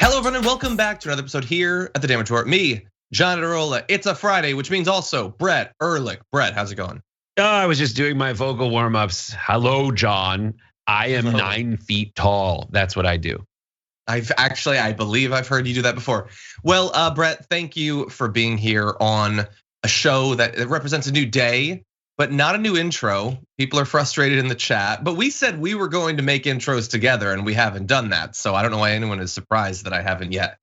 Hello, everyone, and welcome back to another episode here at the Damage Report. Me, John Aderola. It's a Friday, which means also Brett Erlich. Brett, how's it going? I was just doing my vocal warm-ups. Hello, John. I am 9 feet tall. That's what I do. I believe I've heard you do that before. Well, Brett, thank you for being here on a show that represents a new day, but not a new intro. People are frustrated in the chat, but we said we were going to make intros together and we haven't done that. So I don't know why anyone is surprised that I haven't yet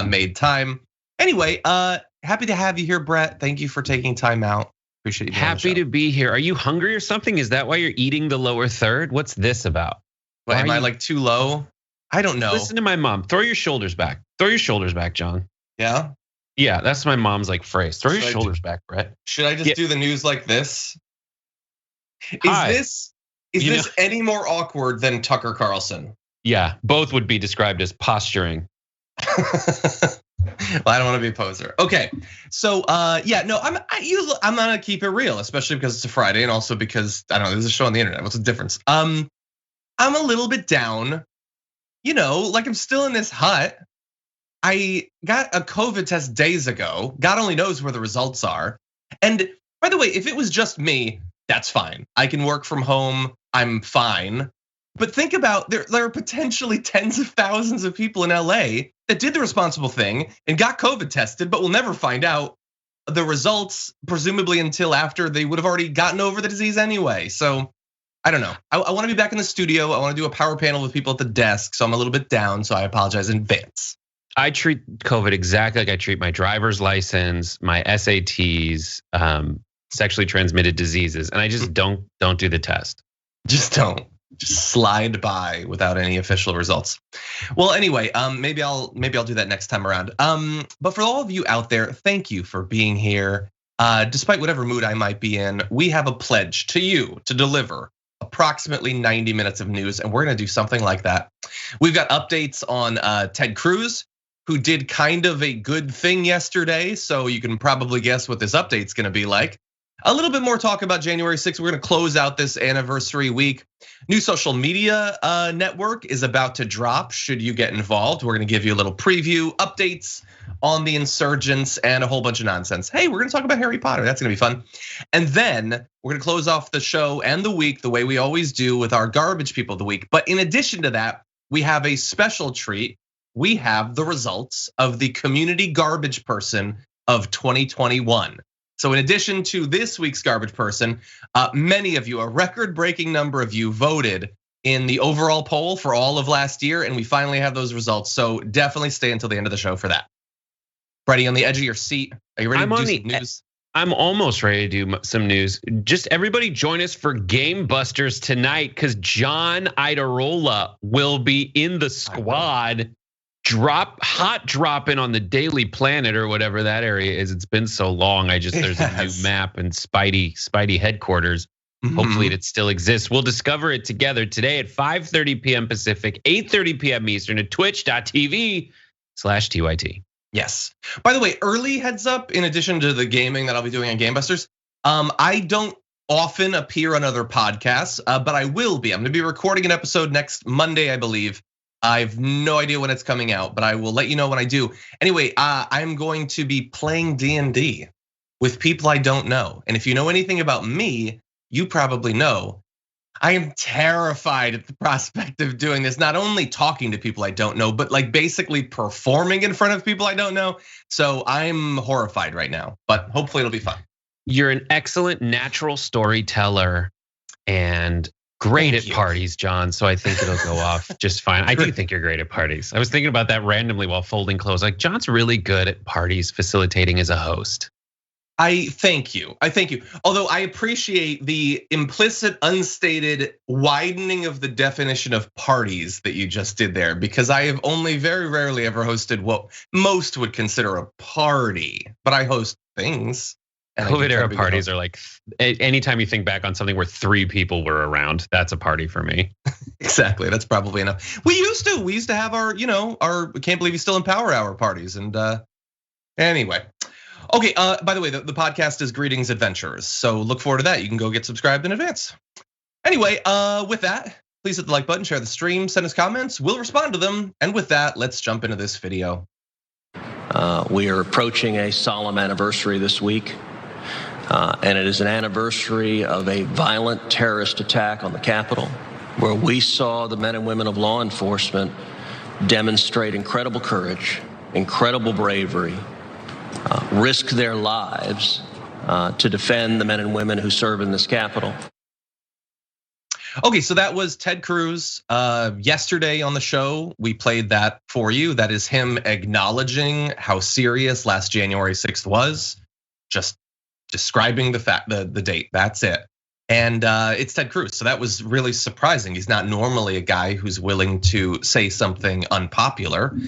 made time. Anyway, happy to have you here, Brett. Thank you for taking time out. Appreciate you. Happy to be here. Are you hungry or something? Is that why you're eating the lower third? What's this about? Why am I like too low? I don't know. Listen to my mom. Throw your shoulders back. Throw your shoulders back, John. Yeah? Yeah, that's my mom's like phrase. Throw your shoulders back, Brett. Should I just do the news like this? Is this any more awkward than Tucker Carlson? Yeah, both would be described as posturing. Well, I don't want to be a poser. Okay, so yeah, no, I'm gonna keep it real, especially because it's a Friday, and also because I don't know, there's a show on the internet. What's the difference? I'm a little bit down. You know, like I'm still in this hut. I got a COVID test days ago. God only knows where the results are. And by the way, if it was just me, that's fine. I can work from home. I'm fine. But think about there are potentially tens of thousands of people in LA that did the responsible thing and got COVID tested, but will never find out the results, presumably until after they would have already gotten over the disease anyway. So I don't know. I want to be back in the studio. I want to do a power panel with people at the desk. So I'm a little bit down. So I apologize in advance. I treat COVID exactly like I treat my driver's license, my SATs, sexually transmitted diseases, and I just don't do the test. Just don't. Just slide by without any official results. Well, anyway, maybe I'll do that next time around. But for all of you out there, thank you for being here. Despite whatever mood I might be in, we have a pledge to you to deliver approximately 90 minutes of news, and we're gonna do something like that. We've got updates on Ted Cruz, who did kind of a good thing yesterday, so you can probably guess what this update's gonna be like. A little bit more talk about January 6th. We're gonna close out this anniversary week. New social media network is about to drop. Should you get involved, we're gonna give you a little preview, updates on the insurgents, and a whole bunch of nonsense. Hey, we're gonna talk about Harry Potter. That's gonna be fun. And then we're gonna close off the show and the week the way we always do with our garbage people of the week. But in addition to that, we have a special treat. We have the results of the community garbage person of 2021. So in addition to this week's garbage person, many of you, a record-breaking number of you voted in the overall poll for all of last year, and we finally have those results. So definitely stay until the end of the show for that. Brady, on the edge of your seat, are you ready to do some news? I'm almost ready to do some news. Just everybody join us for Game Busters tonight, because John Aderola will be in the squad. Hot dropping on the Daily Planet or whatever that area is. It's been so long. There's a new map and Spidey headquarters. Hopefully it still exists. We'll discover it together today at 5:30 p.m. Pacific, 8:30 p.m. Eastern at twitch.tv/TYT. Yes. By the way, early heads up, in addition to the gaming that I'll be doing on Game Busters, I don't often appear on other podcasts, but I will be. I'm gonna be recording an episode next Monday, I believe. I have no idea when it's coming out, but I will let you know when I do. Anyway, I'm going to be playing D&D with people I don't know. And if you know anything about me, you probably know I am terrified at the prospect of doing this. Not only talking to people I don't know, but like basically performing in front of people I don't know. So I'm horrified right now, but hopefully it'll be fun. You're an excellent natural storyteller and great at parties, John, so I think it'll go off just fine. I do think you're great at parties. I was thinking about that randomly while folding clothes. Like, John's really good at parties, facilitating as a host. I thank you. Although I appreciate the implicit, unstated widening of the definition of parties that you just did there, because I have only very rarely ever hosted what most would consider a party, but I host things. COVID era parties are like, anytime you think back on something where 3 people were around, that's a party for me. Exactly, that's probably enough. We used to have our, our Can't Believe He's Still in Power Hour parties. And anyway. Okay, by the way, the podcast is Greetings Adventurers. So look forward to that. You can go get subscribed in advance. Anyway, with that, Please hit the like button, share the stream, send us comments. We'll respond to them. And with that, let's jump into this video. We are approaching a solemn anniversary this week. And it is an anniversary of a violent terrorist attack on the Capitol, where we saw the men and women of law enforcement demonstrate incredible courage, incredible bravery, risk their lives to defend the men and women who serve in this Capitol. Okay, so that was Ted Cruz yesterday on the show. We played that for you. That is him acknowledging how serious last January 6th was, just describing the date. That's it. And it's Ted Cruz. So that was really surprising. He's not normally a guy who's willing to say something unpopular.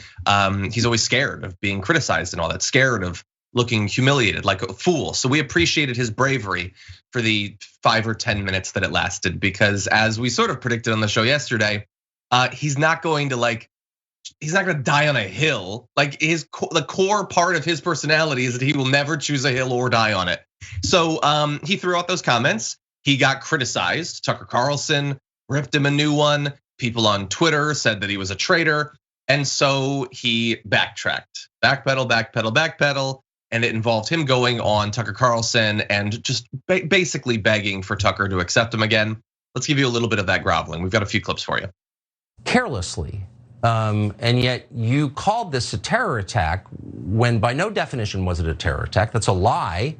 He's always scared of being criticized and all that, scared of looking humiliated like a fool. So we appreciated his bravery for the 5 or 10 minutes that it lasted, because as we sort of predicted on the show yesterday, he's not going to die on a hill. Like the core part of his personality is that he will never choose a hill or die on it. So he threw out those comments. He got criticized. Tucker Carlson ripped him a new one. People on Twitter said that he was a traitor. And so he backtracked, backpedal. And it involved him going on Tucker Carlson and just basically begging for Tucker to accept him again. Let's give you a little bit of that groveling. We've got a few clips for you. Carelessly, and yet you called this a terror attack when by no definition was it a terror attack. That's a lie.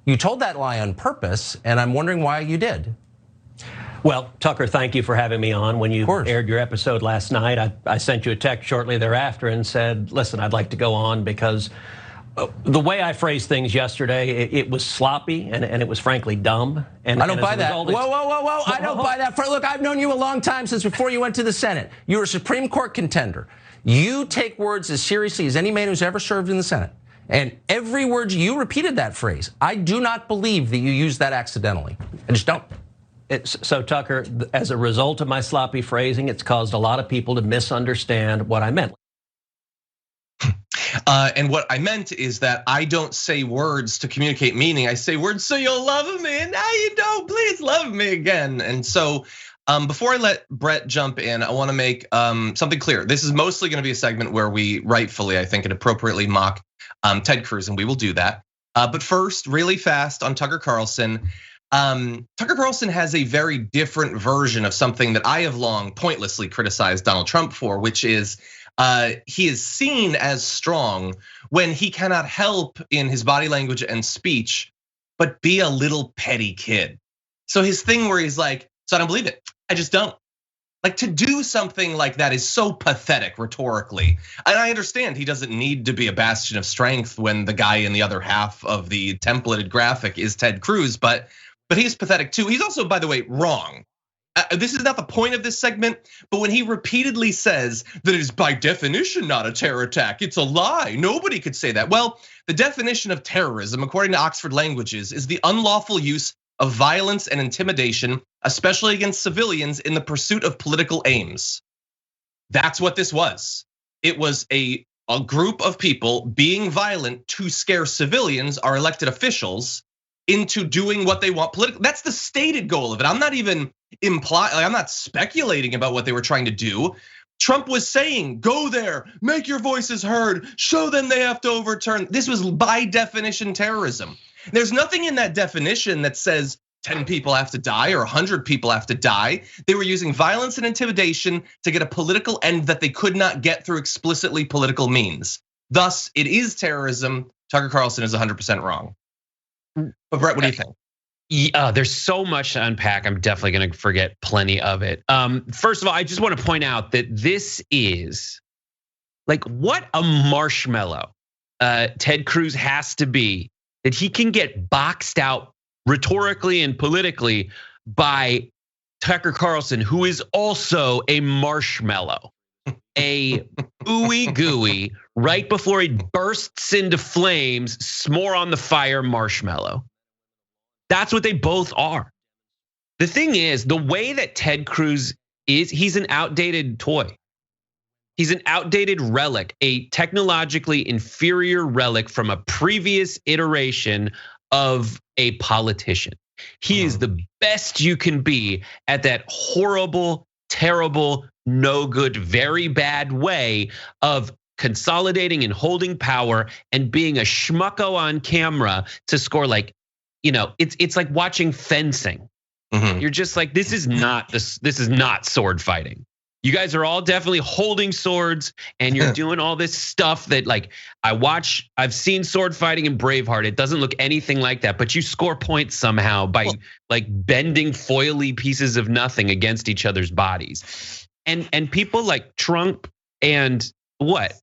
You told that lie on purpose, and I'm wondering why you did. Well, Tucker, thank you for having me on. When you aired your episode last night, I sent you a text shortly thereafter and said, listen, I'd like to go on because the way I phrased things yesterday, it was sloppy and it was frankly dumb. And I don't buy that. Whoa! I don't buy that. Look, I've known you a long time, since before you went to the Senate. You were a Supreme Court contender. You take words as seriously as any man who's ever served in the Senate. And every word you repeated that phrase. I do not believe that you used that accidentally. I just don't. So Tucker, as a result of my sloppy phrasing, it's caused a lot of people to misunderstand what I meant. And what I meant is that I don't say words to communicate meaning. I say words so you'll love me, and now you don't. Please love me again. And so before I let Brett jump in, I want to make something clear. This is mostly going to be a segment where we rightfully, I think, and appropriately mock Ted Cruz, and we will do that. But first, really fast on Tucker Carlson. Tucker Carlson has a very different version of something that I have long pointlessly criticized Donald Trump for, which is he is seen as strong when he cannot help in his body language and speech, but be a little petty kid. So his thing where he's like, so I don't believe it. I just don't. Like, to do something like that is so pathetic rhetorically. And I understand he doesn't need to be a bastion of strength when the guy in the other half of the templated graphic is Ted Cruz, but he's pathetic too. He's also, by the way, wrong. This is not the point of this segment, but when he repeatedly says that it is by definition not a terror attack, it's a lie. Nobody could say that. Well, the definition of terrorism, according to Oxford Languages, is the unlawful use of violence and intimidation, especially against civilians in the pursuit of political aims. That's what this was. It was a group of people being violent to scare civilians, our elected officials, into doing what they want politically. That's the stated goal of it. I'm not even I'm not speculating about what they were trying to do. Trump was saying, go there, make your voices heard, show them they have to overturn. This was by definition terrorism. There's nothing in that definition that says 10 people have to die or 100 people have to die. They were using violence and intimidation to get a political end that they could not get through explicitly political means. Thus, it is terrorism. Tucker Carlson is 100% wrong. But Brett, what do you think? Yeah, there's so much to unpack. I'm definitely going to forget plenty of it. First of all, I just want to point out that this is like what a marshmallow Ted Cruz has to be, that he can get boxed out rhetorically and politically by Tucker Carlson, who is also a marshmallow, a ooey gooey, right before he bursts into flames, s'more on the fire marshmallow. That's what they both are. The thing is, the way that Ted Cruz is, he's an outdated toy. He's an outdated relic, a technologically inferior relic from a previous iteration of a politician. He is the best you can be at that horrible, terrible, no good, very bad way of consolidating and holding power and being a schmucko on camera to score like, it's like watching fencing. Mm-hmm. You're just like, this is not sword fighting. You guys are all definitely holding swords and you're doing all this stuff that like I've seen sword fighting in Braveheart. It doesn't look anything like that, but you score points somehow by like bending foily pieces of nothing against each other's bodies. And people like Trump and what?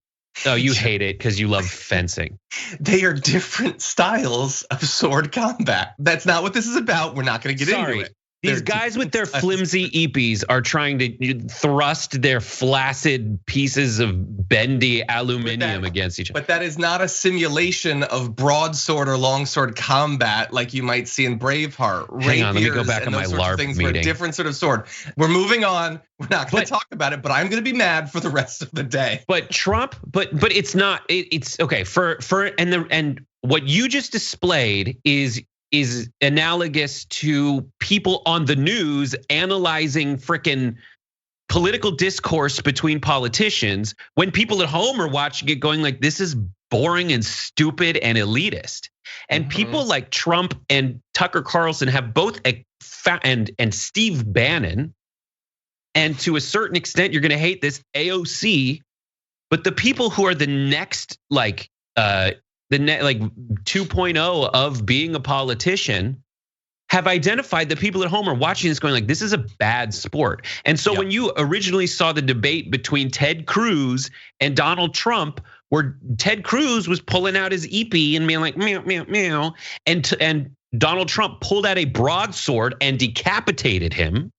Oh, you hate it because you love fencing. They are different styles of sword combat. That's not what this is about. We're not going to get into it. These guys with their flimsy EPs are trying to thrust their flaccid pieces of bendy aluminum against each other. But that is not a simulation of broadsword or longsword combat like you might see in Braveheart. Hang on, let me go back on my LARP meeting. Different sort of sword. We're moving on. We're not going to talk about it, but I'm going to be mad for the rest of the day. But Trump, but it's not. It's okay and what you just displayed is analogous to people on the news analyzing frickin' political discourse between politicians when people at home are watching it going like, this is boring and stupid and elitist. And people like Trump and Tucker Carlson have both and Steve Bannon, and to a certain extent, you're gonna hate this, AOC, but the people who are the next like 2.0 of being a politician have identified that people at home are watching this going like, this is a bad sport. And so when you originally saw the debate between Ted Cruz and Donald Trump, where Ted Cruz was pulling out his EP and being like, meow, meow, meow, and Donald Trump pulled out a broadsword and decapitated him,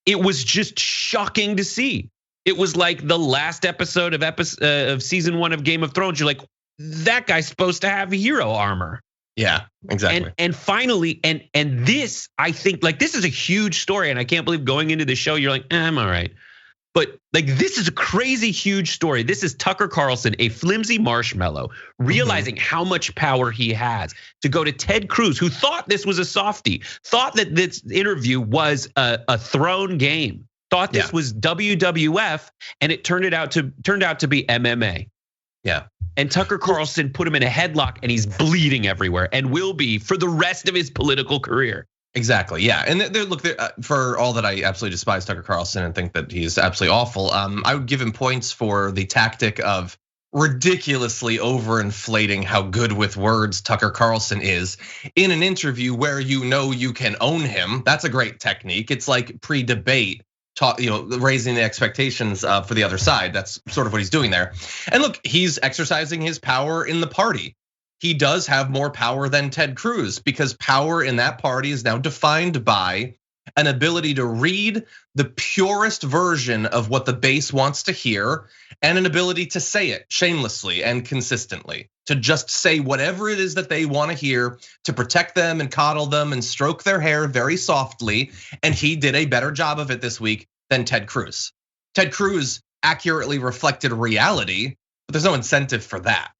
it was just shocking to see. It was like the last episode of season 1 of Game of Thrones. You're like, that guy's supposed to have hero armor. Yeah, exactly. And finally, and this, I think, like, this is a huge story, and I can't believe going into the show, you're like, I'm all right. But like, this is a crazy huge story. This is Tucker Carlson, a flimsy marshmallow, realizing how much power he has to go to Ted Cruz, who thought this was a softie, thought that this interview was a thrown game, thought this was WWF, and it turned out to be MMA. Yeah. And Tucker Carlson put him in a headlock and he's bleeding everywhere and will be for the rest of his political career. Exactly, yeah. And look, for all that I absolutely despise Tucker Carlson and think that he's absolutely awful, I would give him points for the tactic of ridiculously overinflating how good with words Tucker Carlson is in an interview where you can own him. That's a great technique. It's like pre-debate. Raising the expectations for the other side. That's sort of what he's doing there. And look, he's exercising his power in the party. He does have more power than Ted Cruz because power in that party is now defined by an ability to read the purest version of what the base wants to hear and an ability to say it shamelessly and consistently, to just say whatever it is that they want to hear, to protect them and coddle them and stroke their hair very softly. And he did a better job of it this week than Ted Cruz. Ted Cruz accurately reflected reality, but there's no incentive for that.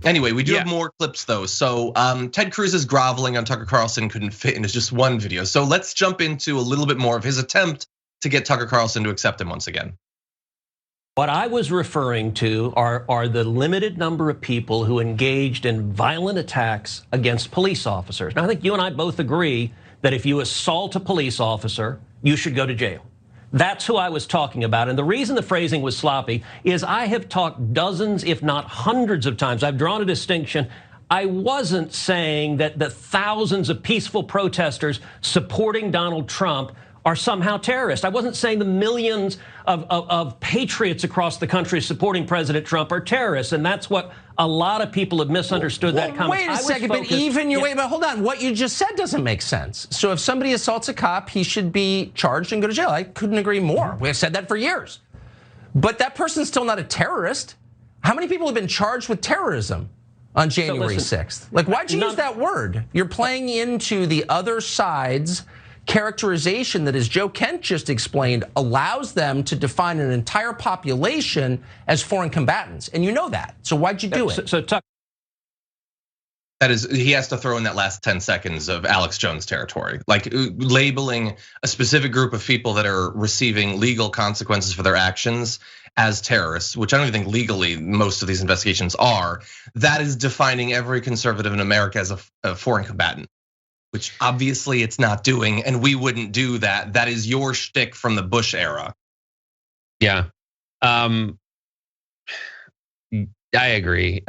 Anyway, we do have more clips though. So Ted Cruz's groveling on Tucker Carlson couldn't fit into just one video. So let's jump into a little bit more of his attempt to get Tucker Carlson to accept him once again. What I was referring to are the limited number of people who engaged in violent attacks against police officers. Now, I think you and I both agree that if you assault a police officer, you should go to jail. That's who I was talking about. And the reason the phrasing was sloppy is I have talked dozens, if not hundreds of times. I've drawn a distinction. I wasn't saying that the thousands of peaceful protesters supporting Donald Trump are somehow terrorists. I wasn't saying the millions of patriots across the country supporting President Trump are terrorists, and that's what a lot of people have misunderstood that comment. Wait a second, but hold on. What you just said doesn't make sense. So if somebody assaults a cop, he should be charged and go to jail. I couldn't agree more. We have said that for years. But that person's still not a terrorist. How many people have been charged with terrorism on January 6th? Like, why'd you use that word? You're playing into the other side's characterization that, as Joe Kent just explained, allows them to define an entire population as foreign combatants. And you know that. So why'd you do it? So Tucker, he has to throw in that last 10 seconds of Alex Jones territory, like labeling a specific group of people that are receiving legal consequences for their actions as terrorists, which I don't even think legally most of these investigations are. That is defining every conservative in America as a foreign combatant, which obviously it's not doing, and we wouldn't do that. That is your shtick from the Bush era. Yeah, I agree.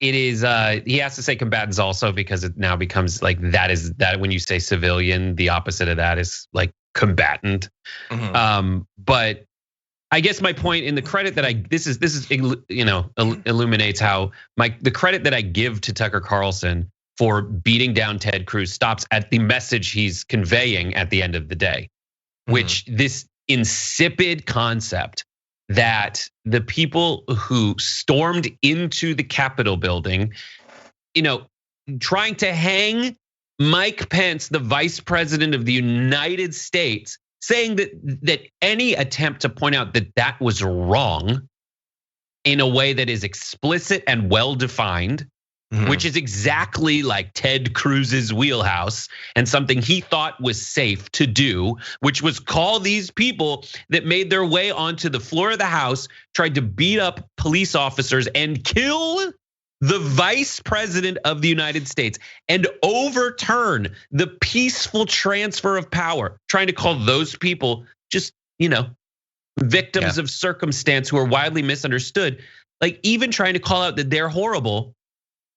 It is. He has to say combatants also because it now becomes like that when you say civilian, the opposite of that is like combatant. But I guess my point in the credit that this illuminates how the credit that I give to Tucker Carlson for beating down Ted Cruz stops at the message he's conveying at the end of the day, which this insipid concept that the people who stormed into the Capitol building, trying to hang Mike Pence, the vice president of the United States, saying that any attempt to point out that was wrong in a way that is explicit and well-defined, which is exactly like Ted Cruz's wheelhouse and something he thought was safe to do, which was call these people that made their way onto the floor of the House, tried to beat up police officers and kill the vice president of the United States and overturn the peaceful transfer of power, trying to call those people just, victims of circumstance who are widely misunderstood. Like even trying to call out that they're horrible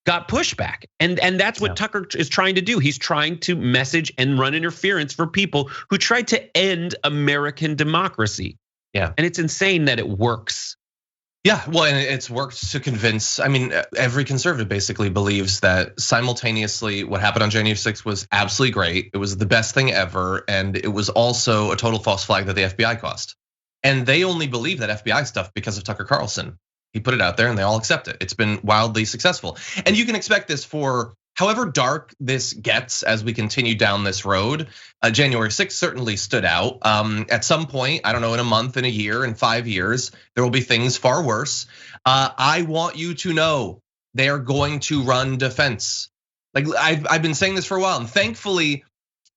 got pushback. And that's what Tucker is trying to do. He's trying to message and run interference for people who tried to end American democracy. Yeah. And it's insane that it works. Yeah, well, and it's worked to convince, every conservative basically believes that simultaneously what happened on January 6th was absolutely great. It was the best thing ever. And it was also a total false flag that the FBI caused. And they only believe that FBI stuff because of Tucker Carlson. He put it out there and they all accept it. It's been wildly successful. And you can expect this for however dark this gets as we continue down this road. January 6th certainly stood out. At some point, I don't know, in a month, in a year, in 5 years, there will be things far worse. I want you to know they are going to run defense. Like I've been saying this for a while, and thankfully,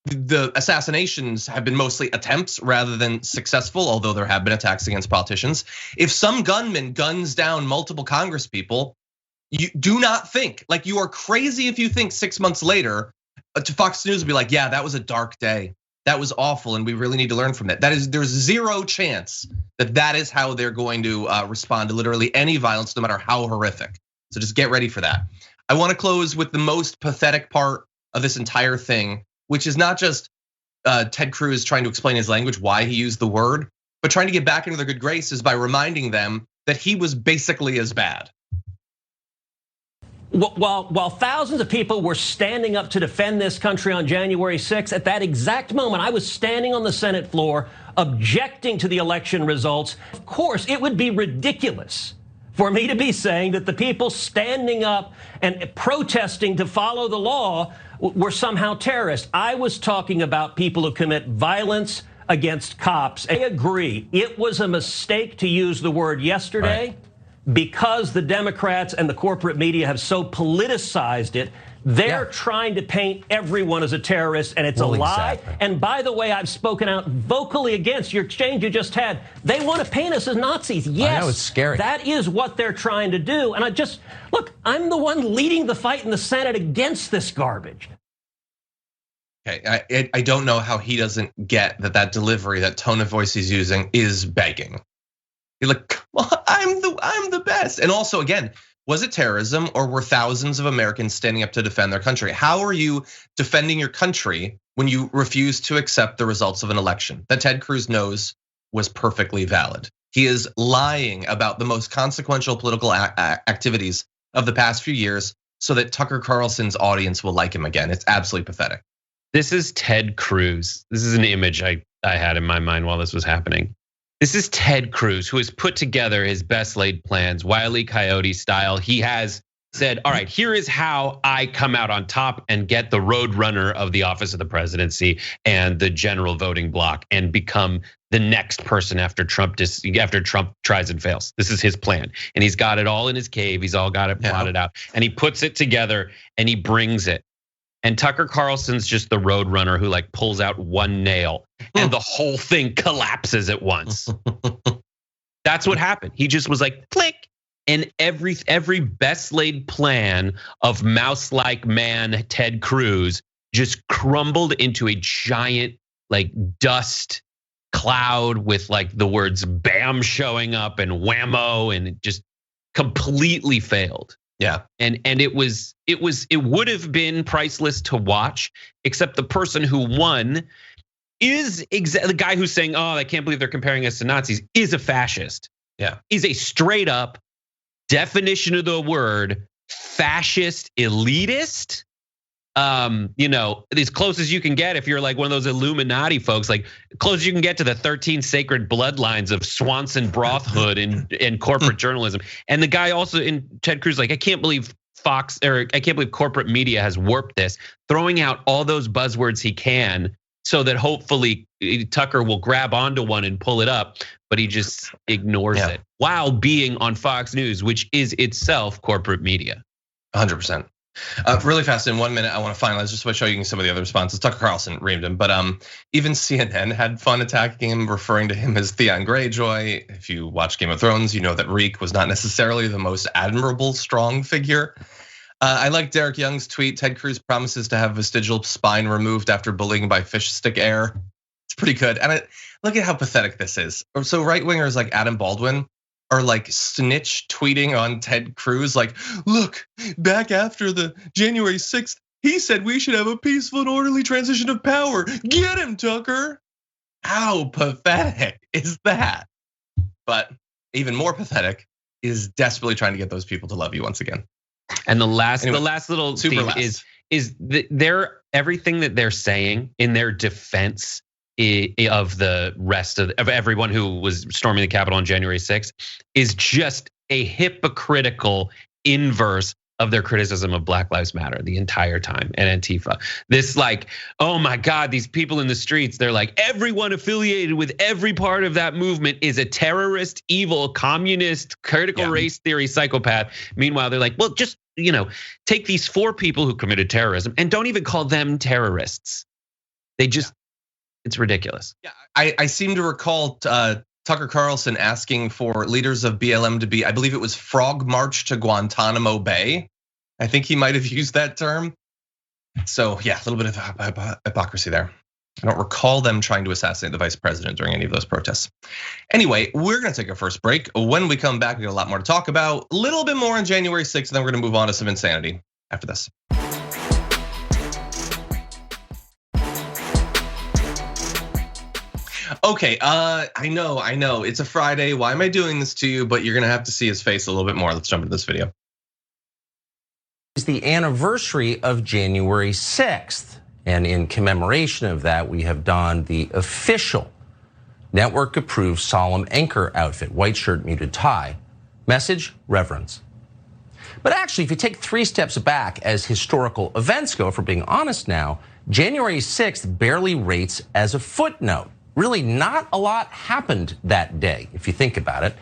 the assassinations have been mostly attempts rather than successful, although there have been attacks against politicians. If some gunman guns down multiple Congress people, you do not think, like you are crazy if you think 6 months later to Fox News will be like, yeah, that was a dark day. That was awful and we really need to learn from that. There's zero chance that is how they're going to respond to literally any violence, no matter how horrific. So just get ready for that. I wanna close with the most pathetic part of this entire thing, which is not just Ted Cruz trying to explain his language, why he used the word, but trying to get back into their good graces by reminding them that he was basically as bad. While thousands of people were standing up to defend this country on January 6th, at that exact moment, I was standing on the Senate floor objecting to the election results. Of course, it would be ridiculous for me to be saying that the people standing up and protesting to follow the law were somehow terrorists. I was talking about people who commit violence against cops. I agree, it was a mistake to use the word yesterday. Right. Because the Democrats and the corporate media have so politicized it, they're trying to paint everyone as a terrorist, and it's a lie. Exactly. And by the way, I've spoken out vocally against your exchange you just had. They want to paint us as Nazis. Yes, I know, it's scary. That is what they're trying to do. And look, I'm the one leading the fight in the Senate against this garbage. Okay, I don't know how he doesn't get that delivery, that tone of voice he's using is begging. You're like, well, I'm the best. And also, again, was it terrorism or were thousands of Americans standing up to defend their country? How are you defending your country when you refuse to accept the results of an election that Ted Cruz knows was perfectly valid? He is lying about the most consequential political activities of the past few years so that Tucker Carlson's audience will like him again. It's absolutely pathetic. This is Ted Cruz. This is an image I had in my mind while this was happening. This is Ted Cruz, who has put together his best laid plans, Wile E. Coyote style. He has said, all right, here is how I come out on top and get the road runner of the office of the presidency and the general voting bloc and become the next person after Trump tries and fails. This is his plan. And he's got it all in his cave. He's all got it plotted out. And he puts it together and he brings it. And Tucker Carlson's just the road runner who like pulls out one nail and the whole thing collapses at once. That's what happened. He just was like, click. And every best laid plan of mouse-like man Ted Cruz just crumbled into a giant like dust cloud with like the words "bam" showing up and "whammo," and it just completely failed. Yeah, and it would have been priceless to watch, except the person who won is the guy who's saying, "Oh, I can't believe they're comparing us to Nazis," is a fascist. Yeah, he's a straight up definition of the word fascist elitist. As close as you can get if you're like one of those Illuminati folks, like close as you can get to the 13 sacred bloodlines of Swanson Broth-hood in corporate journalism. And the guy also in Ted Cruz, like, I can't believe corporate media has warped this, throwing out all those buzzwords he can so that hopefully Tucker will grab onto one and pull it up, but he just ignores it while being on Fox News, which is itself corporate media. 100%. Really fast, in 1 minute, I want to finalize just by showing you some of the other responses. Tucker Carlson reamed him, but even CNN had fun attacking him, referring to him as Theon Greyjoy. If you watch Game of Thrones, you know that Reek was not necessarily the most admirable, strong figure. I like Derek Young's tweet. Ted Cruz promises to have vestigial spine removed after bullying by fish stick air. It's pretty good. And look at how pathetic this is. So right wingers like Adam Baldwin are like snitch tweeting on Ted Cruz, like, look, back after the January 6th, he said we should have a peaceful and orderly transition of power. Get him, Tucker. How pathetic is that? But even more pathetic is desperately trying to get those people to love you once again. And the last little thing is they're everything that they're saying in their defense of the rest of everyone who was storming the Capitol on January 6th is just a hypocritical inverse of their criticism of Black Lives Matter the entire time and Antifa. This like, oh my God, these people in the streets, they're like, everyone affiliated with every part of that movement is a terrorist, evil, communist, critical race theory psychopath. Meanwhile, they're like, well, just, take these 4 people who committed terrorism and don't even call them terrorists. They just, it's ridiculous. Yeah, I seem to recall Tucker Carlson asking for leaders of BLM to be, I believe it was Frog March to Guantanamo Bay. I think he might have used that term. So yeah, a little bit of hypocrisy there. I don't recall them trying to assassinate the vice president during any of those protests. Anyway, we're gonna take our first break. When we come back, we got a lot more to talk about, a little bit more on January 6th, and then we're gonna move on to some insanity after this. Okay, I know, it's a Friday. Why am I doing this to you? But you're gonna have to see his face a little bit more. Let's jump into this video. It's the anniversary of January 6th. And in commemoration of that, we have donned the official network-approved solemn anchor outfit, white shirt, muted tie. Message, reverence. But actually, if you take 3 steps back as historical events go, if we're being honest now, January 6th barely rates as a footnote. Really not a lot happened that day, if you think about it.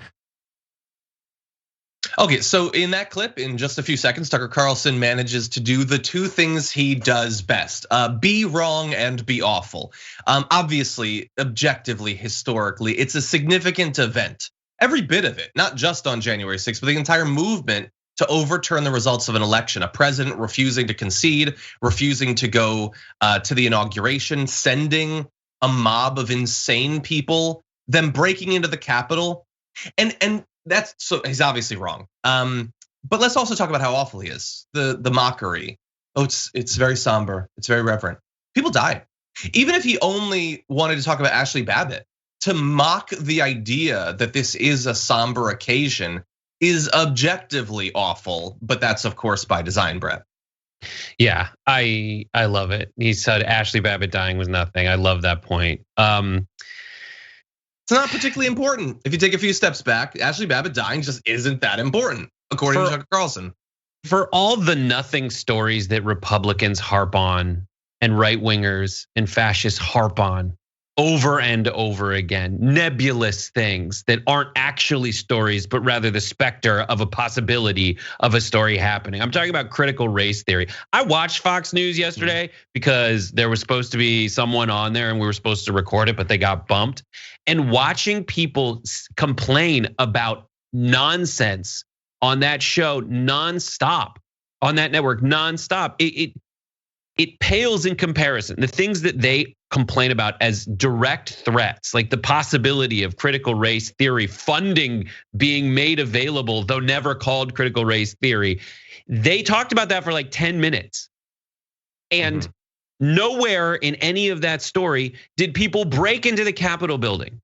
Okay, so in that clip, in just a few seconds, Tucker Carlson manages to do the 2 things he does best, be wrong and be awful. Obviously, objectively, historically, it's a significant event. Every bit of it, not just on January 6th, but the entire movement to overturn the results of an election, a president refusing to concede, refusing to go to the inauguration, sending a mob of insane people, them breaking into the Capitol, and that's, so he's obviously wrong. But let's also talk about how awful he is. The mockery. Oh, it's very somber. It's very reverent. People died. Even if he only wanted to talk about Ashley Babbitt, to mock the idea that this is a somber occasion is objectively awful. But that's of course by design, Brett. Yeah, I love it. He said Ashley Babbitt dying was nothing. I love that point. It's not particularly important. If you take a few steps back, Ashley Babbitt dying just isn't that important, according to Tucker Carlson. for all the nothing stories that Republicans harp on and right wingers and fascists harp on over and over again, nebulous things that aren't actually stories, but rather the specter of a possibility of a story happening. I'm talking about critical race theory. I watched Fox News yesterday because there was supposed to be someone on there and we were supposed to record it, but they got bumped. And watching people complain about nonsense on that show nonstop, on that network nonstop, it pales in comparison. The things that they complain about as direct threats, like the possibility of critical race theory funding being made available, though never called critical race theory. They talked about that for like 10 minutes. And nowhere in any of that story did people break into the Capitol building.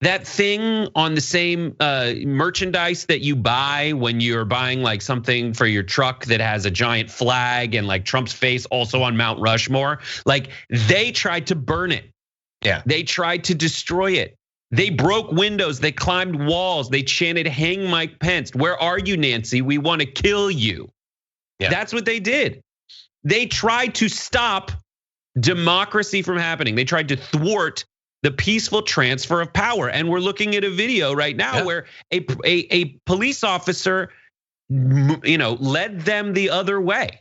That thing on the same merchandise that you buy when you're buying like something for your truck that has a giant flag and like Trump's face also on Mount Rushmore, like they tried to burn it. Yeah. They tried to destroy it. They broke windows, they climbed walls, they chanted, "Hang Mike Pence. Where are you, Nancy? We want to kill you." Yeah. That's what they did. They tried to stop democracy from happening. They tried to thwart the peaceful transfer of power. And we're looking at a video right now where a police officer, led them the other way.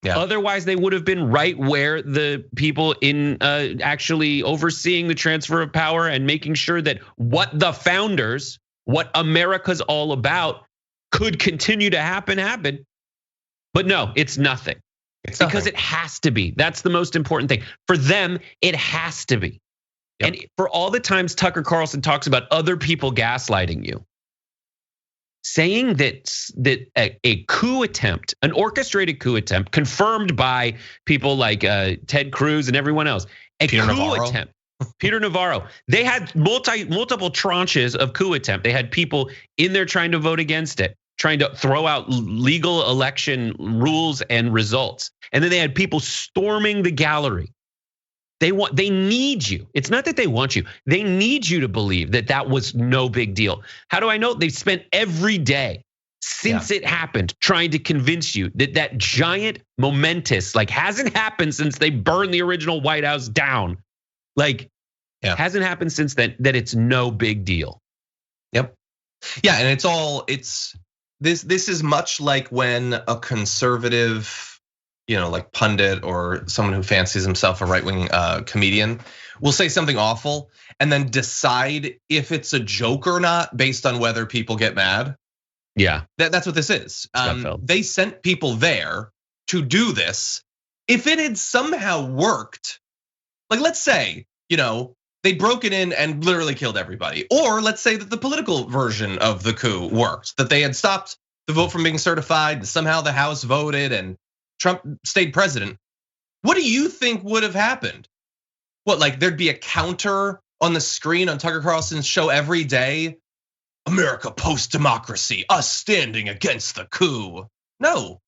Yeah. Otherwise, they would have been right where the people in actually overseeing the transfer of power and making sure that what the founders, what America's all about, could continue to happen. But no, it's nothing. Because it has to be. That's the most important thing. For them, it has to be. Yep. And for all the times Tucker Carlson talks about other people gaslighting you, saying that a coup attempt, an orchestrated coup attempt, confirmed by people like Ted Cruz and everyone else, Peter Navarro, they had multiple tranches of coup attempt. They had people in there trying to vote against it, trying to throw out legal election rules and results. And then they had people storming the gallery. They need you. It's not that they want you. They need you to believe that was no big deal. How do I know? They've spent every day since it happened trying to convince you that giant momentous, like hasn't happened since they burned the original White House down. Like hasn't happened since then, that it's no big deal. Yep. Yeah, and this is much like when a conservative, like pundit or someone who fancies himself a right-wing comedian will say something awful and then decide if it's a joke or not based on whether people get mad. Yeah, that's what this is. They sent people there to do this. If it had somehow worked, like let's say, they broke it in and literally killed everybody. Or let's say that the political version of the coup worked, that they had stopped the vote from being certified and somehow the House voted and Trump stayed president. What do you think would have happened? What, like there'd be a counter on the screen on Tucker Carlson's show every day? America post-democracy, us standing against the coup. No,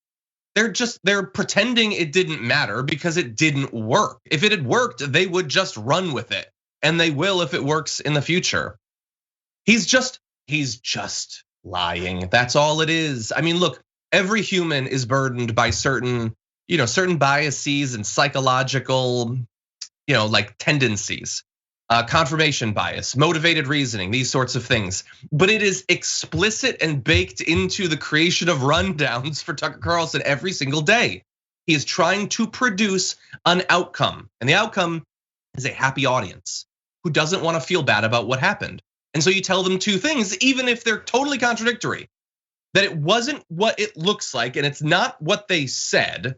they're pretending it didn't matter because it didn't work. If it had worked, they would just run with it. And they will if it works in the future. He's just lying. That's all it is. I mean, look, every human is burdened by certain biases and psychological, like tendencies, confirmation bias, motivated reasoning, these sorts of things. But it is explicit and baked into the creation of rundowns for Tucker Carlson every single day. He is trying to produce an outcome, and the outcome is a happy audience who doesn't want to feel bad about what happened. And so you tell them two things, even if they're totally contradictory. That it wasn't what it looks like, and it's not what they said.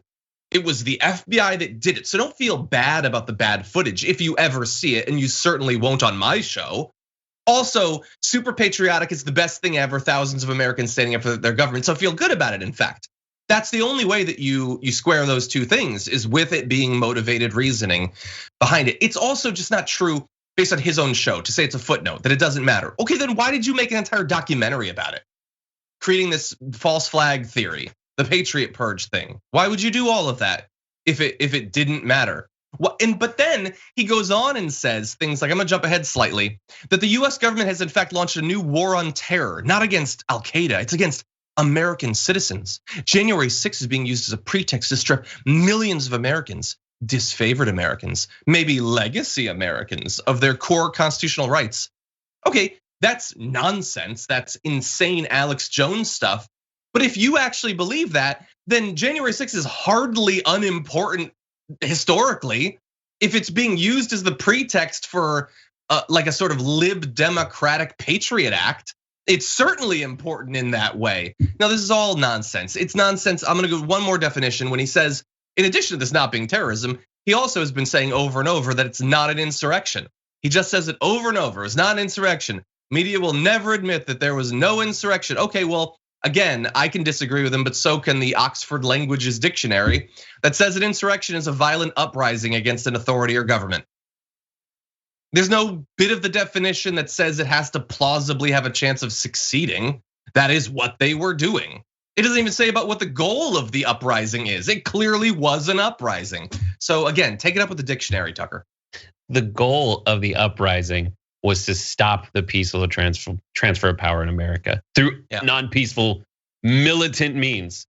It was the FBI that did it. So don't feel bad about the bad footage if you ever see it, and you certainly won't on my show. Also, super patriotic is the best thing ever. Thousands of Americans standing up for their government, so feel good about it. In fact, that's the only way that you square those two things is with it being motivated reasoning behind it. It's also just not true based on his own show to say it's a footnote, that it doesn't matter. Okay, then why did you make an entire documentary about it? Creating this false flag theory, the Patriot Purge thing. Why would you do all of that if it didn't matter? But then he goes on and says things like, I'm gonna jump ahead slightly, that the US government has in fact launched a new war on terror, not against Al-Qaeda, it's against American citizens. January 6th is being used as a pretext to strip millions of Americans, disfavored Americans, maybe legacy Americans, of their core constitutional rights. Okay, that's nonsense. That's insane Alex Jones stuff. But if you actually believe that, then January 6th is hardly unimportant historically if it's being used as the pretext for like a sort of lib democratic patriot act. It's certainly important in that way. Now, this is all nonsense. It's nonsense. I'm gonna go one more definition when he says, in addition to this not being terrorism, he also has been saying over and over that it's not an insurrection. He just says it over and over. It's not an insurrection. Media will never admit that there was no insurrection. Okay, well, again, I can disagree with him, but so can the Oxford Languages Dictionary that says an insurrection is a violent uprising against an authority or government. There's no bit of the definition that says it has to plausibly have a chance of succeeding. That is what they were doing. It doesn't even say about what the goal of the uprising is. It clearly was an uprising. So again, take it up with the dictionary, Tucker. The goal of the uprising was to stop the peaceful transfer of power in America through non-peaceful militant means.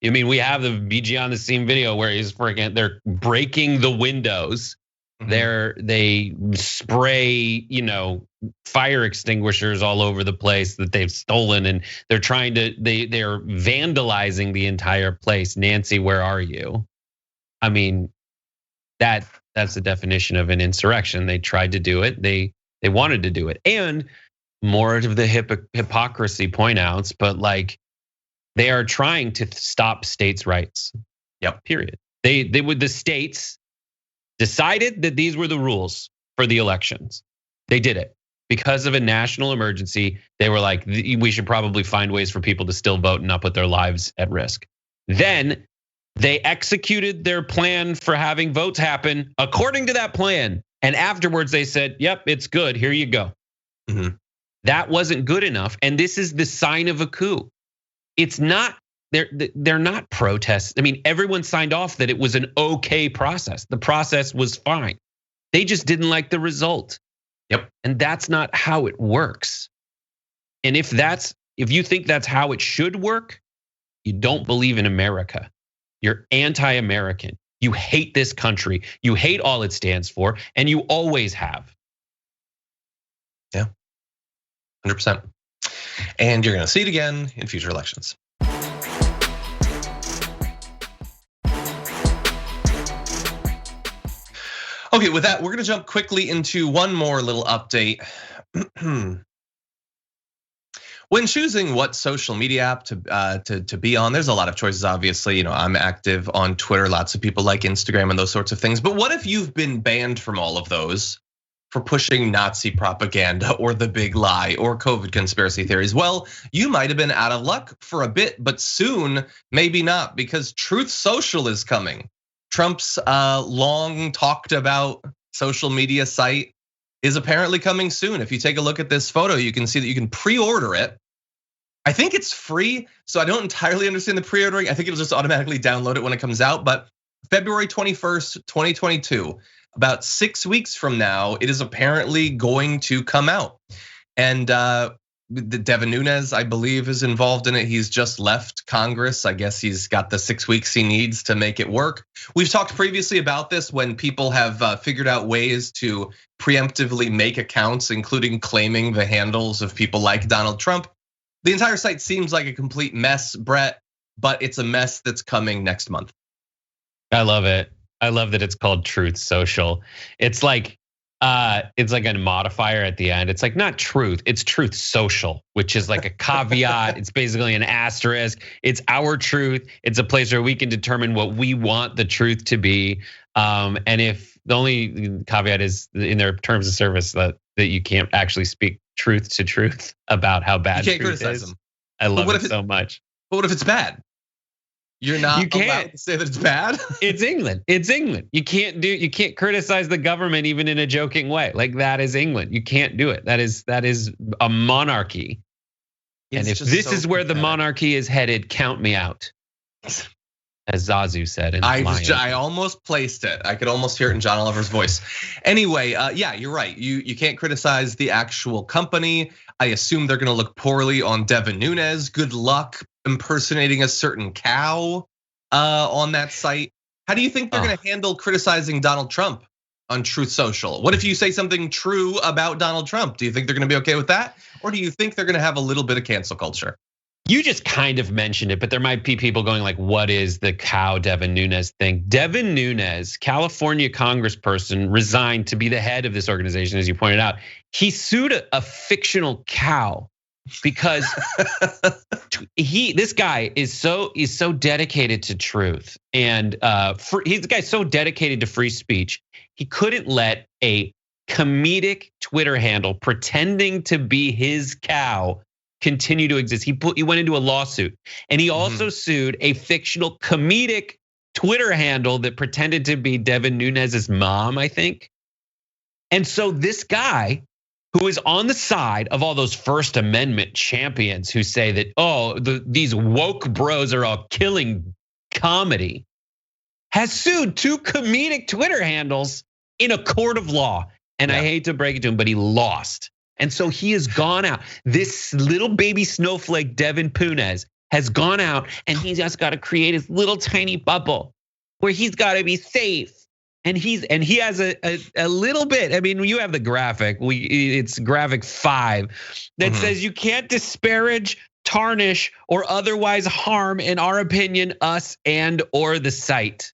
I mean, we have the BG on the scene video where they're breaking the windows. They spray, fire extinguishers all over the place that they've stolen, and they're they're vandalizing the entire place. Nancy, where are you? I mean, that's the definition of an insurrection. They tried to do it. They wanted to do it, and more of the hypocrisy point outs, but like they are trying to stop states' rights. Yep. Period. The states decided that these were the rules for the elections. They did it because of a national emergency. They were like, we should probably find ways for people to still vote and not put their lives at risk. Then they executed their plan for having votes happen according to that plan. And afterwards they said, yep, it's good, here you go. That wasn't good enough. And this is the sign of a coup. It's not, they're not protests. I mean, everyone signed off that it was an okay process. The process was fine. They just didn't like the result. Yep. And that's not how it works. And if you think that's how it should work, you don't believe in America. You're anti-American. You hate this country. You hate all it stands for, and you always have. Yeah, 100%. And you're gonna see it again in future elections. Okay, with that, we're gonna jump quickly into one more little update. When choosing what social media app to be on, there's a lot of choices, obviously. I'm active on Twitter, lots of people like Instagram and those sorts of things. But what if you've been banned from all of those for pushing Nazi propaganda or the big lie or COVID conspiracy theories? Well, you might have been out of luck for a bit, but soon, maybe not, because Truth Social is coming. Trump's long talked about social media site is apparently coming soon. If you take a look at this photo, you can see that you can pre-order it. I think it's free, so I don't entirely understand the pre-ordering. I think it'll just automatically download it when it comes out. But February 21st, 2022, about 6 weeks from now, it is apparently going to come out. And Devin Nunes, I believe, is involved in it. He's just left Congress. I guess he's got the 6 weeks he needs to make it work. We've talked previously about this when people have figured out ways to preemptively make accounts, including claiming the handles of people like Donald Trump. The entire site seems like a complete mess, Brett, but it's a mess that's coming next month. I love it. I love that it's called Truth Social. It's like a modifier at the end. It's like not truth, it's Truth Social, which is like a caveat. It's basically an asterisk. It's our truth. It's a place where we can determine what we want the truth to be. And if the only caveat is in their terms of service that you can't actually speak truth to truth about how bad you can't truth criticize is. them. I love it so much. But what if it's bad? You're not allowed to say that it's bad. It's England. It's England. You can't criticize the government even in a joking way. Like that is England. You can't do it. That is a monarchy. And if this is where the monarchy is headed, count me out. As Zazu said. I almost placed it. I could almost hear it in John Oliver's voice. Anyway, yeah, you're right. You can't criticize the actual company. I assume they're gonna look poorly on Devin Nunes. Good luck impersonating a certain cow on that site. How do you think they're going to handle criticizing Donald Trump on Truth Social? What if you say something true about Donald Trump? Do you think they're going to be okay with that? Or do you think they're going to have a little bit of cancel culture? You just kind of mentioned it, but there might be people going like, what is the cow Devin Nunes thing? Devin Nunes, California congressperson, resigned to be the head of this organization, as you pointed out. He sued a fictional cow because this guy is so dedicated to truth, and he's the guy so dedicated to free speech. He couldn't let a comedic Twitter handle pretending to be his cow continue to exist. He went into a lawsuit, and he also sued a fictional comedic Twitter handle that pretended to be Devin Nunes's mom, I think. And so this guy, who is on the side of all those First Amendment champions who say that, these woke bros are all killing comedy, has sued 2 comedic Twitter handles in a court of law. And I hate to break it to him, but he lost. And so he has gone out. This little baby snowflake, Devin Nunes, has gone out, and he's just got to create his little tiny bubble where he's got to be safe. And he has a little bit. I mean, you have the graphic. It's graphic 5 that says you can't disparage, tarnish, or otherwise harm, in our opinion, us and or the site.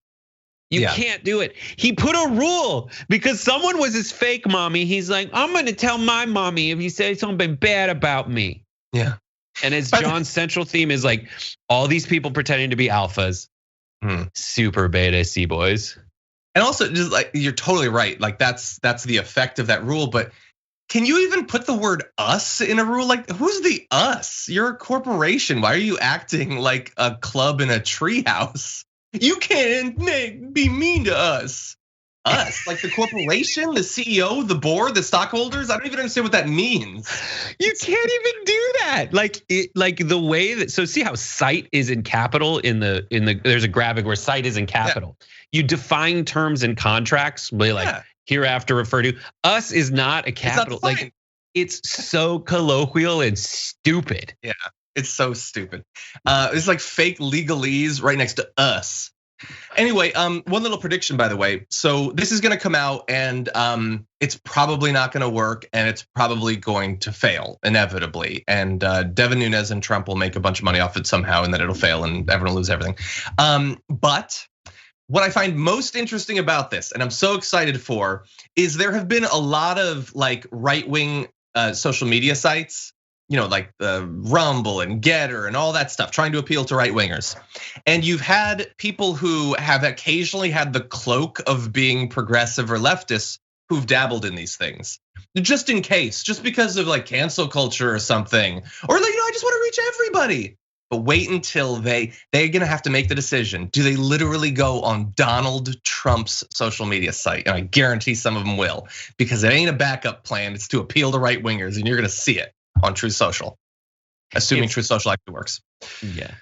You can't do it. He put a rule because someone was his fake mommy. He's like, I'm going to tell my mommy if you say something bad about me. Yeah. And as John's central theme is like all these people pretending to be alphas, super beta C boys. And also, just like you're totally right. Like that's the effect of that rule. But can you even put the word us in a rule? Like, who's the us? You're a corporation. Why are you acting like a club in a treehouse? You can't be mean to us. Us, like the corporation, the CEO, the board, the stockholders. I don't even understand what that means. You can't even do that. Like the way that, so see how site is in capital in the there's a graphic where site is in capital. You define terms and contracts, like hereafter refer to. Us is not a capital. Like it's so colloquial and stupid. Yeah. It's so stupid. It's like fake legalese right next to us. Anyway, one little prediction, by the way. So this is gonna come out, and it's probably not gonna work, and it's probably going to fail inevitably. And Devin Nunes and Trump will make a bunch of money off it somehow, and then it'll fail, and everyone will lose everything. But what I find most interesting about this, and I'm so excited for, is there have been a lot of like right-wing social media sites, like the Rumble and Getter and all that stuff, trying to appeal to right wingers. And you've had people who have occasionally had the cloak of being progressive or leftists who've dabbled in these things, just in case, just because of like cancel culture or something, or like, I just want to reach everybody. But wait until they're gonna have to make the decision. Do they literally go on Donald Trump's social media site? And I guarantee some of them will, because it ain't a backup plan. It's to appeal to right wingers, and you're gonna see it on Truth Social, assuming Truth Social actually works. Yeah.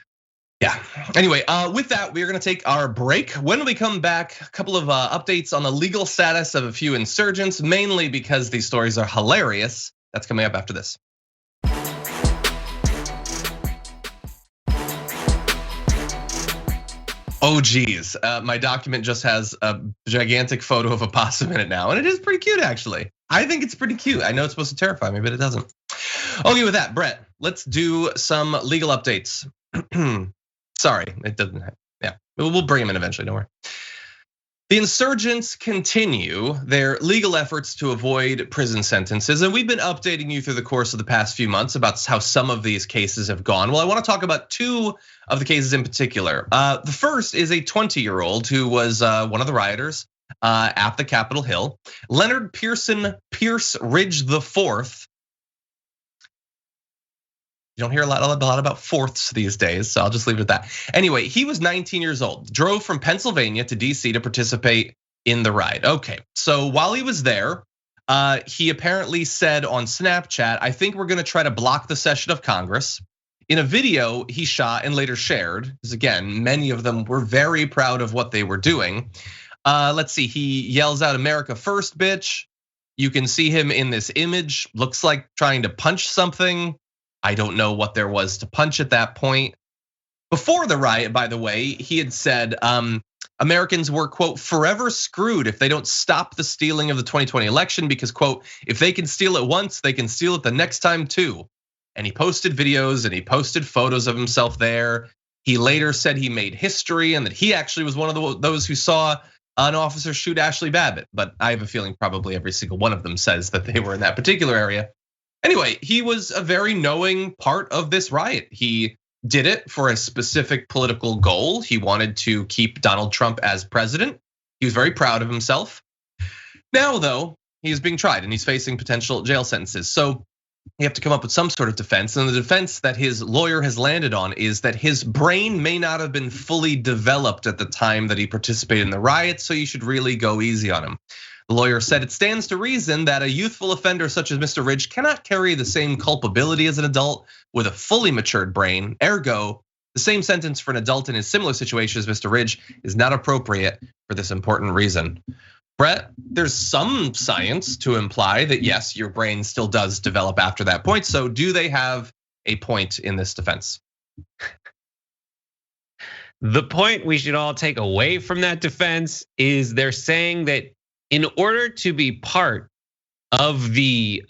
Anyway, with that, we are going to take our break. When we come back, a couple of updates on the legal status of a few insurgents, mainly because these stories are hilarious. That's coming up after this. Oh geez, my document just has a gigantic photo of a possum in it now, and it is pretty cute actually. I think it's pretty cute. I know it's supposed to terrify me, but it doesn't. Okay, with that, Brett, let's do some legal updates. Sorry, it doesn't. Yeah, we'll bring them in eventually. Don't worry. The insurgents continue their legal efforts to avoid prison sentences, and we've been updating you through the course of the past few months about how some of these cases have gone. Well, I want to talk about 2 of the cases in particular. The first is a 20-year-old who was one of the rioters at the Capitol Hill, Leonard Pierce Ridge IV. You don't hear a lot about fourths these days, so I'll just leave it at that. Anyway, he was 19 years old, drove from Pennsylvania to DC to participate in the riot. Okay, so while he was there, he apparently said on Snapchat, I think we're gonna try to block the session of Congress. In a video he shot and later shared, because again, many of them were very proud of what they were doing. Let's see, he yells out, America first, bitch. You can see him in this image, looks like trying to punch something. I don't know what there was to punch at that point. Before the riot, by the way, he had said Americans were, quote, forever screwed if they don't stop the stealing of the 2020 election because, quote, if they can steal it once, they can steal it the next time too. And he posted videos and he posted photos of himself there. He later said he made history and that he actually was one of those who saw an officer shoot Ashley Babbitt. But I have a feeling probably every single one of them says that they were in that particular area. Anyway, he was a very knowing part of this riot. He did it for a specific political goal. He wanted to keep Donald Trump as president. He was very proud of himself. Now, though, he is being tried and he's facing potential jail sentences. So you have to come up with some sort of defense. And the defense that his lawyer has landed on is that his brain may not have been fully developed at the time that he participated in the riot, so you should really go easy on him. The lawyer said it stands to reason that a youthful offender such as Mr. Ridge cannot carry the same culpability as an adult with a fully matured brain. Ergo, the same sentence for an adult in a similar situation as Mr. Ridge is not appropriate for this important reason. Brett, there's some science to imply that yes, your brain still does develop after that point. So do they have a point in this defense? The point we should all take away from that defense is they're saying that in order to be part of the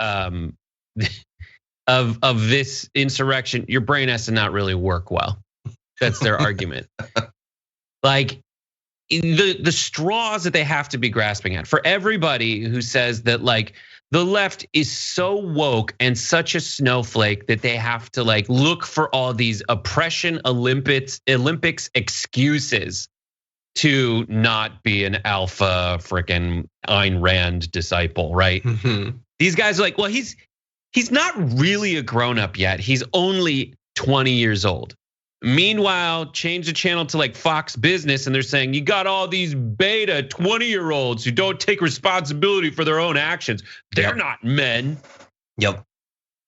of this insurrection, your brain has to not really work well. That's their argument. Like the straws that they have to be grasping at for everybody who says that like the left is so woke and such a snowflake that they have to like look for all these oppression Olympics excuses to not be an alpha frickin' Ayn Rand disciple, right? Mm-hmm. These guys are like, well, he's not really a grown up yet. He's only 20 years old. Meanwhile, change the channel to like Fox Business and they're saying, you got all these beta 20-year-olds who don't take responsibility for their own actions. They're not men. Yep.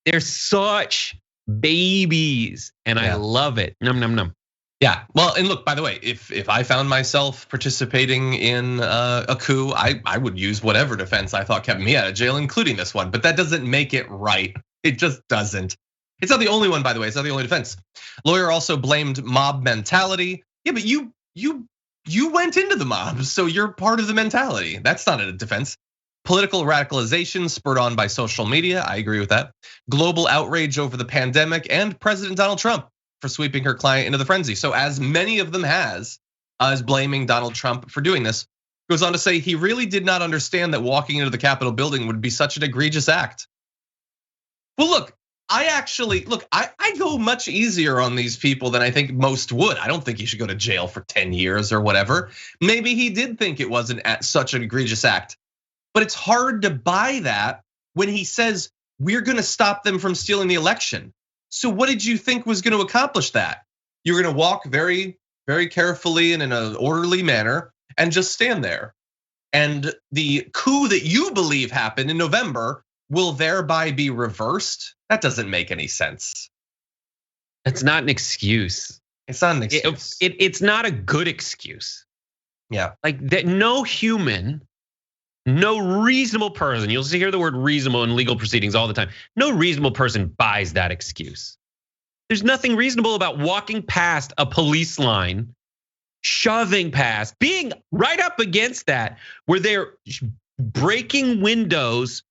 They're such babies and I love it. Num, num, num. Yeah, well, and look, by the way, if I found myself participating in a coup, I would use whatever defense I thought kept me out of jail, including this one. But that doesn't make it right. It just doesn't. It's not the only one, by the way. It's not the only defense. Lawyer also blamed mob mentality. Yeah, but you went into the mob, so you're part of the mentality. That's not a defense. Political radicalization spurred on by social media. I agree with that. Global outrage over the pandemic and President Donald Trump for sweeping her client into the frenzy. So as many of them has, is blaming Donald Trump for doing this. Goes on to say he really did not understand that walking into the Capitol building would be such an egregious act. Well, look, I go much easier on these people than I think most would. I don't think he should go to jail for 10 years or whatever. Maybe he did think it wasn't such an egregious act, but it's hard to buy that when he says we're gonna stop them from stealing the election. So what did you think was gonna accomplish that? You're gonna walk very, very carefully and in an orderly manner and just stand there. And the coup that you believe happened in November will thereby be reversed. That doesn't make any sense. It's not an excuse. It's not an excuse. It's not a good excuse. Yeah. Like that no human, no reasonable person, you'll hear the word reasonable in legal proceedings all the time. No reasonable person buys that excuse. There's nothing reasonable about walking past a police line, shoving past, being right up against that, where they're breaking windows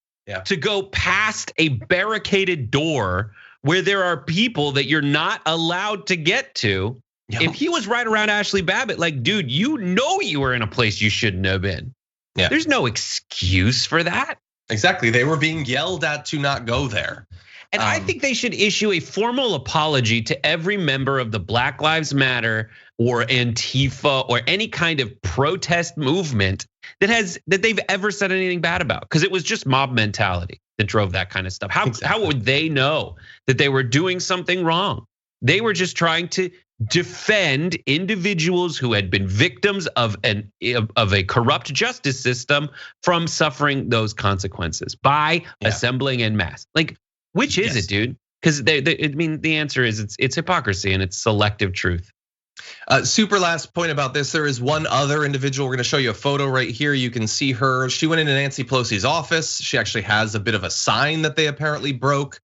to go past a barricaded door where there are people that you're not allowed to get to. Yep. If he was right around Ashley Babbitt, like, dude, you know you were in a place you shouldn't have been. Yeah. There's no excuse for that. Exactly. They were being yelled at to not go there. And I think they should issue a formal apology to every member of the Black Lives Matter or Antifa or any kind of protest movement that they've ever said anything bad about, because it was just mob mentality that drove that kind of stuff. How would they know that they were doing something wrong? They were just trying to defend individuals who had been victims of a corrupt justice system from suffering those consequences by assembling en masse. Like, which is it, dude? Because I mean, the answer is it's hypocrisy and it's selective truth. Super last point about this. There is one other individual. We're gonna show you a photo right here. You can see her. She went into Nancy Pelosi's office. She actually has a bit of a sign that they apparently broke.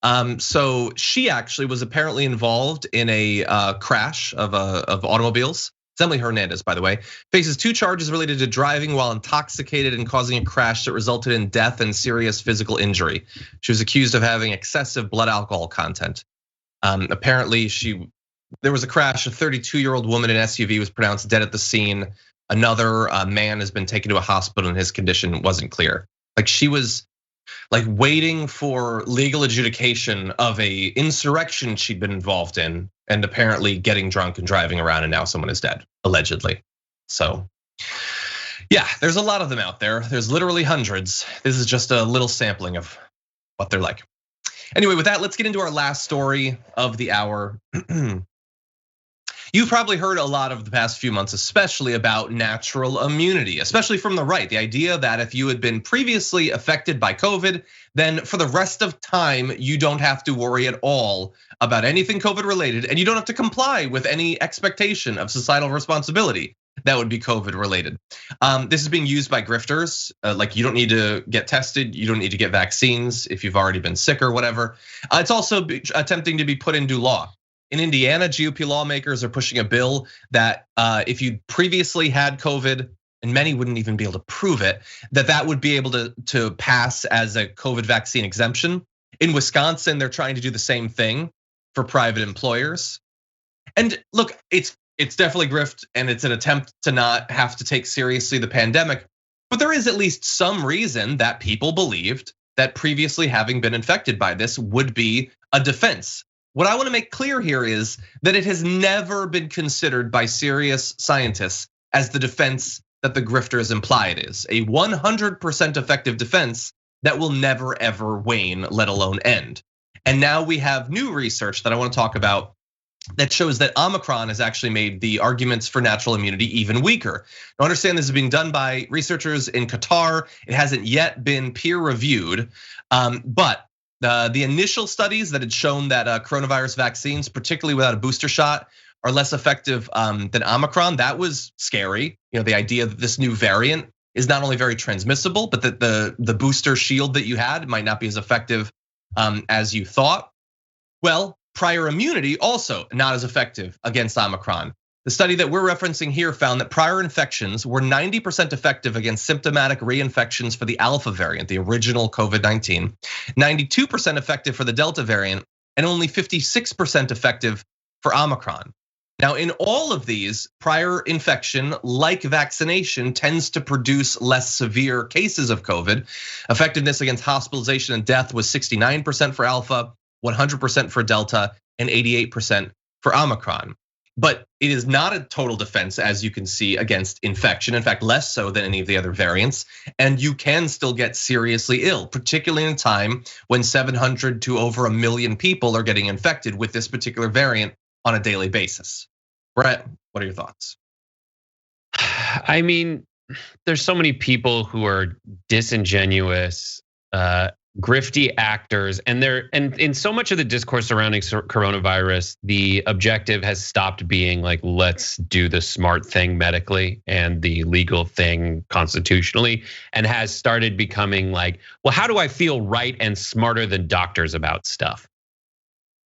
So she actually was apparently involved in a crash of automobiles. Emily Hernandez, by the way, faces 2 charges related to driving while intoxicated and causing a crash that resulted in death and serious physical injury. She was accused of having excessive blood alcohol content. Apparently, there was a crash. A 32-year-old woman in an SUV was pronounced dead at the scene. Another man has been taken to a hospital and his condition wasn't clear. Like she was like waiting for legal adjudication of a insurrection she'd been involved in, and apparently getting drunk and driving around, and now someone is dead, allegedly. So yeah, there's a lot of them out there. There's literally hundreds. This is just a little sampling of what they're like. Anyway, with that, let's get into our last story of the hour. You've probably heard a lot of the past few months, especially about natural immunity, especially from the right. The idea that if you had been previously affected by COVID, then for the rest of time, you don't have to worry at all about anything COVID related, and you don't have to comply with any expectation of societal responsibility that would be COVID related. This is being used by grifters. Like you don't need to get tested, you don't need to get vaccines if you've already been sick or whatever. It's also attempting to be put into law. In Indiana, GOP lawmakers are pushing a bill that if you previously had COVID, and many wouldn't even be able to prove it, that would be able to pass as a COVID vaccine exemption. In Wisconsin, they're trying to do the same thing for private employers. And look, it's definitely grift, and it's an attempt to not have to take seriously the pandemic. But there is at least some reason that people believed that previously having been infected by this would be a defense. What I want to make clear here is that it has never been considered by serious scientists as the defense that the grifters imply it is. A 100% effective defense that will never ever wane, let alone end. And now we have new research that I want to talk about that shows that Omicron has actually made the arguments for natural immunity even weaker. Now understand this is being done by researchers in Qatar. It hasn't yet been peer reviewed, but the initial studies that had shown that coronavirus vaccines, particularly without a booster shot, are less effective than Omicron. That was scary. The idea that this new variant is not only very transmissible, but that the booster shield that you had might not be as effective as you thought. Well, prior immunity also not as effective against Omicron. The study that we're referencing here found that prior infections were 90% effective against symptomatic reinfections for the Alpha variant, the original COVID-19, 92% effective for the Delta variant, and only 56% effective for Omicron. Now, in all of these, prior infection, like vaccination, tends to produce less severe cases of COVID. Effectiveness against hospitalization and death was 69% for Alpha, 100% for Delta, and 88% for Omicron. But it is not a total defense, as you can see, against infection. In fact, less so than any of the other variants. And you can still get seriously ill, particularly in a time when 700 to over 1 million people are getting infected with this particular variant on a daily basis. Brett, what are your thoughts? I mean, there's so many people who are disingenuous, grifty actors, and in so much of the discourse surrounding coronavirus, the objective has stopped being like, let's do the smart thing medically and the legal thing constitutionally, and has started becoming like, well, how do I feel right and smarter than doctors about stuff?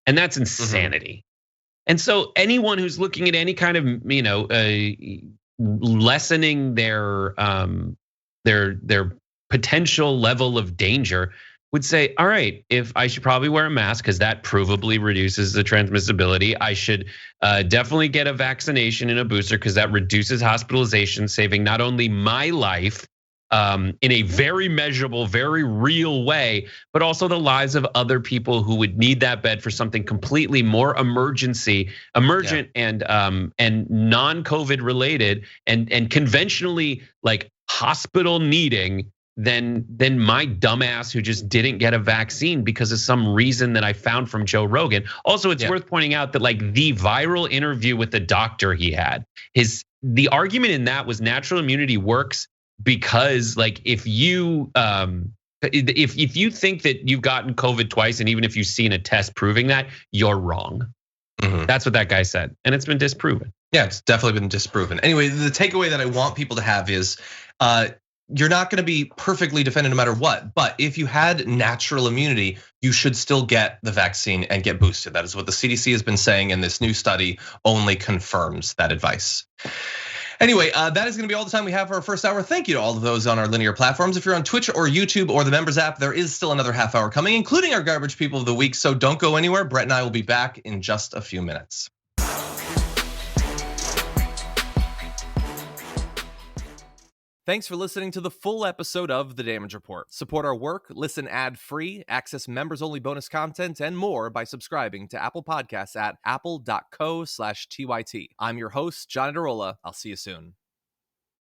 And that's insanity. And so anyone who's looking at any kind of, lessening their potential level of danger would say, all right, if I should probably wear a mask because that provably reduces the transmissibility. I should definitely get a vaccination and a booster because that reduces hospitalization, saving not only my life in a very measurable, very real way, but also the lives of other people who would need that bed for something completely more emergent and non-COVID related and conventionally like hospital needing than my dumbass who just didn't get a vaccine because of some reason that I found from Joe Rogan. Also, it's worth pointing out that like the viral interview with the doctor he had, the argument in that was natural immunity works because like if you think that you've gotten COVID twice, and even if you've seen a test proving that, you're wrong. That's what that guy said, and it's been disproven. Yeah, it's definitely been disproven. Anyway, the takeaway that I want people to have is you're not going to be perfectly defended no matter what. But if you had natural immunity, you should still get the vaccine and get boosted. That is what the CDC has been saying, and this new study only confirms that advice. Anyway, that is going to be all the time we have for our first hour. Thank you to all of those on our linear platforms. If you're on Twitch or YouTube or the members app, there is still another half hour coming, including our garbage people of the week. So don't go anywhere. Brett and I will be back in just a few minutes. Thanks for listening to the full episode of The Damage Report. Support our work, listen ad-free, access members-only bonus content, and more by subscribing to Apple Podcasts at apple.co/TYT. I'm your host, John Adarola. I'll see you soon.